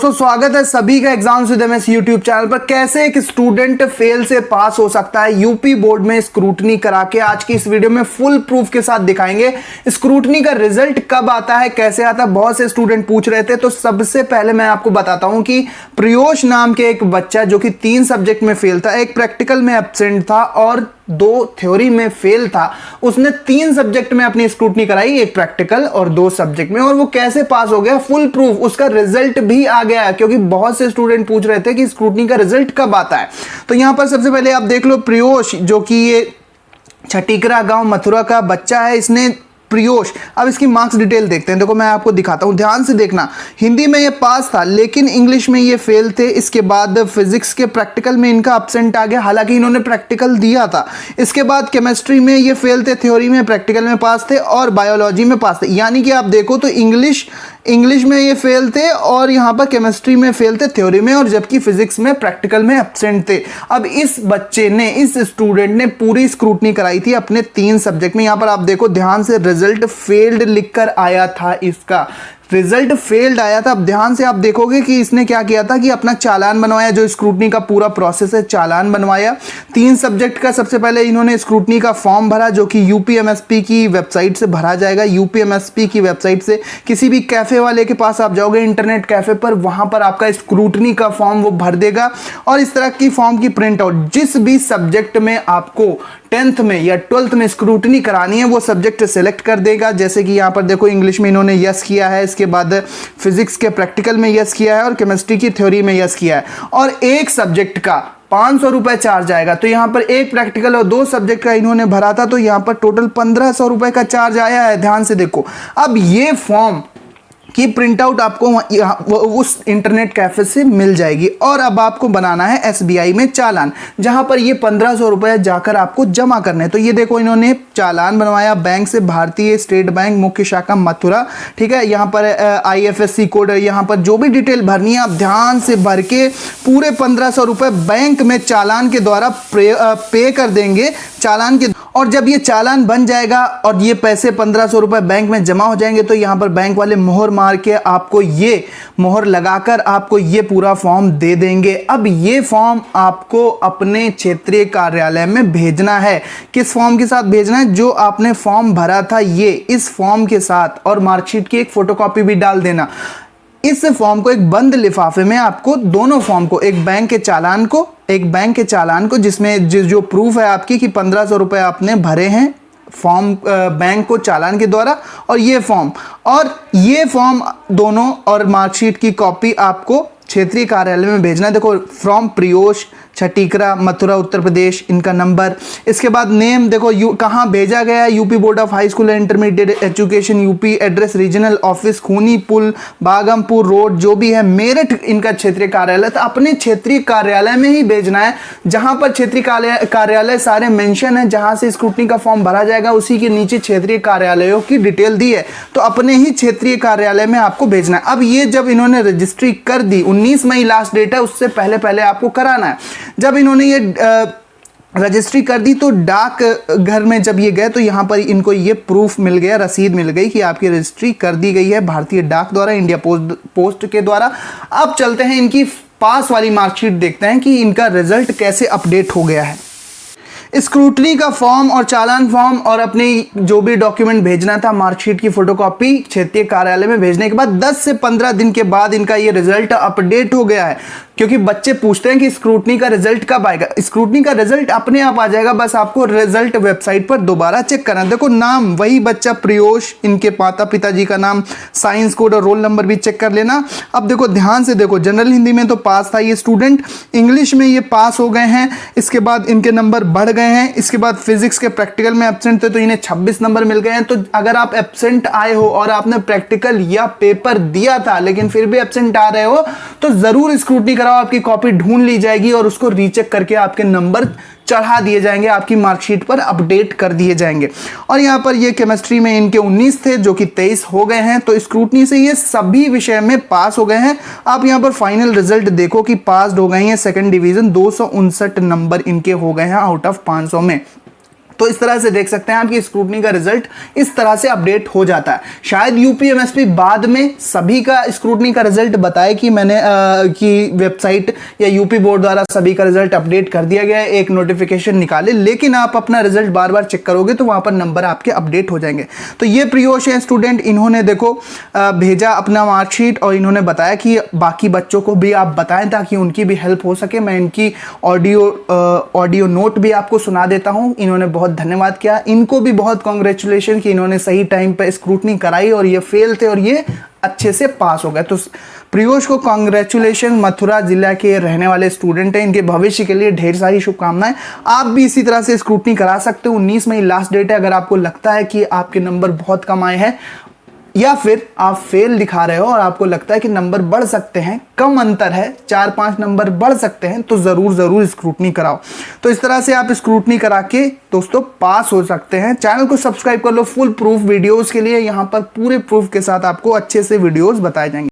स्वागत है सभी का exams with MS YouTube channel पर। कैसे एक स्टूडेंट फेल से पास हो सकता है यूपी बोर्ड में स्क्रूटनी करा के, आज की इस वीडियो में फुल प्रूफ के साथ दिखाएंगे। स्क्रूटनी का रिजल्ट कब आता है, कैसे आता है, बहुत से स्टूडेंट पूछ रहे थे। तो सबसे पहले मैं आपको बताता हूं कि प्रियोश नाम के एक बच्चा जो कि 3 सब्जेक्ट में फेल था, एक प्रैक्टिकल में एब्सेंट था और 2 थ्योरी में फेल था। उसने 3 सब्जेक्ट में अपनी स्क्रूटनी कराई, एक प्रैक्टिकल और 2 सब्जेक्ट में, और वो कैसे पास हो गया, फुल प्रूफ। उसका रिजल्ट भी आ गया है, क्योंकि बहुत से स्टूडेंट पूछ रहे थे कि स्क्रूटनी का रिजल्ट कब आता है। तो यहां पर सबसे पहले आप देख लो, प्रियोश जो कि ये छटीकरा गांव मथुरा का बच्चा है, इसने प्रियोश, अब इसकी मार्क्स डिटेल देखते हैं। देखो मैं आपको दिखाता हूं, ध्यान से देखना। हिंदी में ये पास था लेकिन इंग्लिश में ये फेल थे। इसके बाद फिजिक्स के प्रैक्टिकल में इनका एब्सेंट आ गया, हालांकि इन्होंने प्रैक्टिकल दिया था। इसके बाद केमिस्ट्री में ये फेल थे, थ्योरी में प्रैक्टिकल में पास थे और बायोलॉजी में पास थे। यानी कि आप देखो तो इंग्लिश में ये फेल थे और यहाँ पर केमिस्ट्री में फेल थे थ्योरी में, और जबकि फिजिक्स में प्रैक्टिकल में एब्सेंट थे। अब इस बच्चे ने, इस स्टूडेंट ने पूरी स्क्रूटनी कराई थी अपने 3 सब्जेक्ट में। यहाँ पर आप देखो ध्यान से, रिजल्ट फेल्ड लिखकर आया था, इसका रिजल्ट फेल्ड आया था। अब ध्यान से आप देखोगे कि इसने क्या किया था कि अपना चालान बनवाया, जो स्क्रूटनी का पूरा प्रोसेस है, चालान बनवाया। 3 सब्जेक्ट का सबसे पहले इन्होंने स्क्रूटनी का फॉर्म भरा, जो कि यूपीएमएसपी की वेबसाइट से भरा जाएगा। यूपीएमएसपी की वेबसाइट से किसी भी कैफे वाले के पास आप जाओगे, इंटरनेट कैफे पर, वहां पर आपका स्क्रूटनी का फॉर्म वो भर देगा। और इस तरह की फॉर्म की प्रिंट आउट, जिस भी सब्जेक्ट में आपको 10th में या 12th में स्क्रूटनी करानी है वो सब्जेक्ट सेलेक्ट कर देगा। जैसे कि यहाँ पर देखो, इंग्लिश में इन्होंने यस किया है, इसके बाद फिजिक्स के प्रैक्टिकल में यस किया है और केमिस्ट्री की थ्योरी में यस किया है। और एक सब्जेक्ट का 500 रुपए चार्ज आएगा। तो यहाँ पर एक प्रैक्टिकल और 2 सब्जेक्ट का इन्होंने भरा था, तो यहाँ पर टोटल 1500 रुपए का चार्ज आया है। ध्यान से देखो, अब ये फॉर्म की प्रिंट आउट आपको उस इंटरनेट कैफे से मिल जाएगी। और अब आपको बनाना है एसबीआई में चालान, जहां पर ये 1500 रुपए जाकर आपको जमा करने। तो ये देखो, इन्होंने चालान बनवाया बैंक से, भारतीय स्टेट बैंक मुख्य शाखा मथुरा, ठीक है। यहाँ पर आईएफएससी कोड, यहाँ पर जो भी डिटेल भरनी है आप ध्यान से भर के पूरे 1500 रुपए बैंक में चालान के द्वारा पे कर देंगे, चालान के। और जब ये चालान बन जाएगा और ये पैसे 1500 रुपए बैंक में जमा हो जाएंगे, तो यहाँ पर बैंक वाले मोहर मार के आपको, ये मोहर लगाकर आपको ये पूरा फॉर्म दे देंगे। अब ये फॉर्म आपको अपने क्षेत्रीय कार्यालय में भेजना है। किस फॉर्म के साथ भेजना है? जो आपने फॉर्म भरा था ये, इस फॉर्म के साथ, और मार्कशीट की एक फोटोकॉपी भी डाल देना। इस फॉर्म को एक बंद लिफाफे में आपको, दोनों फॉर्म को, एक बैंक के चालान को जिसमें जो प्रूफ है आपकी कि 1500 रुपए आपने भरे हैं फॉर्म बैंक को चालान के द्वारा, और ये फॉर्म दोनों और मार्कशीट की कॉपी आपको क्षेत्रीय कार्यालय में भेजना है। देखो, फ्रॉम प्रियोश, छटीकरा, मथुरा, उत्तर प्रदेश, इनका नंबर। इसके बाद नेम देखो, कहाँ भेजा गया है, UP board of high school and intermediate education UP. Address regional office, खूनी पुल, बागमपुर रोड, जो भी है, मेरठ इनका क्षेत्रीय कार्यालय। तो अपने क्षेत्रीय कार्यालय में ही भेजना है, जहां पर क्षेत्रीय कार्यालय सारे मेंशन है, जहां से स्क्रूटनी का फॉर्म भरा जाएगा उसी के नीचे क्षेत्रीय कार्यालयों की डिटेल दी है। तो अपने ही क्षेत्रीय कार्यालय में आपको भेजना है। अब ये जब इन्होंने रजिस्ट्री कर दी, 19 मई लास्ट डेट है, उससे पहले आपको कराना है। जब इन्होंने ये रजिस्ट्री कर दी, तो डाक घर में जब ये गए, तो यहाँ पर इनको ये प्रूफ मिल गया, रसीद मिल गई कि आपकी रजिस्ट्री कर दी गई है भारतीय डाक द्वारा, इंडिया पोस्ट के द्वारा। अब चलते हैं इनकी पास वाली मार्कशीट, देखते हैं कि इनका रिजल्ट कैसे अपडेट हो गया है। स्क्रूटनी का फॉर्म और चालान फॉर्म और अपनी जो भी डॉक्यूमेंट भेजना था, मार्कशीट की फोटोकॉपी क्षेत्रीय कार्यालय में भेजने के बाद 10 से 15 दिन के बाद इनका ये रिजल्ट अपडेट हो गया है। क्योंकि बच्चे पूछते हैं कि स्क्रूटनी का रिजल्ट कब आएगा। स्क्रूटनी का रिजल्ट अपने आप आ जाएगा, बस आपको रिजल्ट वेबसाइट पर दोबारा चेक करना। देखो, नाम वही बच्चा प्रियोश, इनके माता पिताजी का नाम, साइंस कोड और रोल नंबर भी चेक कर लेना। अब देखो, ध्यान से देखो, जनरल हिंदी में तो पास था ये स्टूडेंट, इंग्लिश में ये पास हो गए हैं, इसके बाद इनके नंबर बढ़ गए हैं। इसके बाद फिजिक्स के प्रैक्टिकल में एब्सेंट थे, तो इन्हें 26 नंबर मिल गए हैं। तो अगर आप एब्सेंट आए हो और आपने प्रैक्टिकल या पेपर दिया था लेकिन फिर भी एब्सेंट आ रहे हो, तो जरूर स्क्रूटनी कराओ, आपकी कॉपी ढूंढ ली जाएगी और उसको रीचेक करके आपके नंबर चढ़ा दिए जाएंगे, आपकी मार्कशीट पर अपडेट कर दिए जाएंगे। और यहाँ पर ये केमिस्ट्री में इनके 19 थे, जो कि 23 हो गए हैं। तो स्क्रूटनी से ये सभी विषय में पास हो गए हैं। आप यहाँ पर फाइनल रिजल्ट देखो कि पास हो गए हैं, सेकंड डिवीजन, 259 नंबर इनके हो गए हैं आउट ऑफ 500 में। तो इस तरह से देख सकते हैं आपकी स्क्रूटनी का रिजल्ट इस तरह से अपडेट हो जाता है। शायद यूपीएमएसपी बाद में सभी का स्क्रूटनी का रिजल्ट बताए कि मैंने कि वेबसाइट या यूपी बोर्ड द्वारा सभी का रिजल्ट अपडेट कर दिया गया है, एक नोटिफिकेशन निकाले, लेकिन आप अपना रिजल्ट बार बार चेक करोगे तो वहां पर नंबर आपके अपडेट हो जाएंगे। तो ये प्रियोश है स्टूडेंट, इन्होंने देखो भेजा अपना मार्कशीट और इन्होंने बताया कि बाकी बच्चों को भी आप बताएं ताकि उनकी भी हेल्प हो सके। मैं इनकी ऑडियो नोट भी आपको सुना देता हूं। इन्होंने बहुत धन्यवाद किया, इनको भी बहुत कांग्रेचुलेशन कि इन्होंने सही टाइम पे स्क्रूटनी कराई और ये फेल थे और ये अच्छे से पास हो गए। तो प्रियोश को कांग्रेचुलेशन, मथुरा जिला के रहने वाले स्टूडेंट हैं, इनके भविष्य के लिए ढेर सारी शुभकामनाएं। आप भी इसी तरह से स्क्रूटनी करा सकते हो। 19 मई लास्ट डेट है। अगर आपको लगता है कि आपके नंबर बहुत कम आए हैं या फिर आप फेल दिखा रहे हो और आपको लगता है कि नंबर बढ़ सकते हैं, कम अंतर है, 4-5 नंबर बढ़ सकते हैं, तो जरूर स्क्रूटनी कराओ। तो इस तरह से आप स्क्रूटनी करा के दोस्तों पास हो सकते हैं। चैनल को सब्सक्राइब कर लो फुल प्रूफ वीडियोस के लिए। यहाँ पर पूरे प्रूफ के साथ आपको अच्छे से वीडियोस बताए जाएंगे।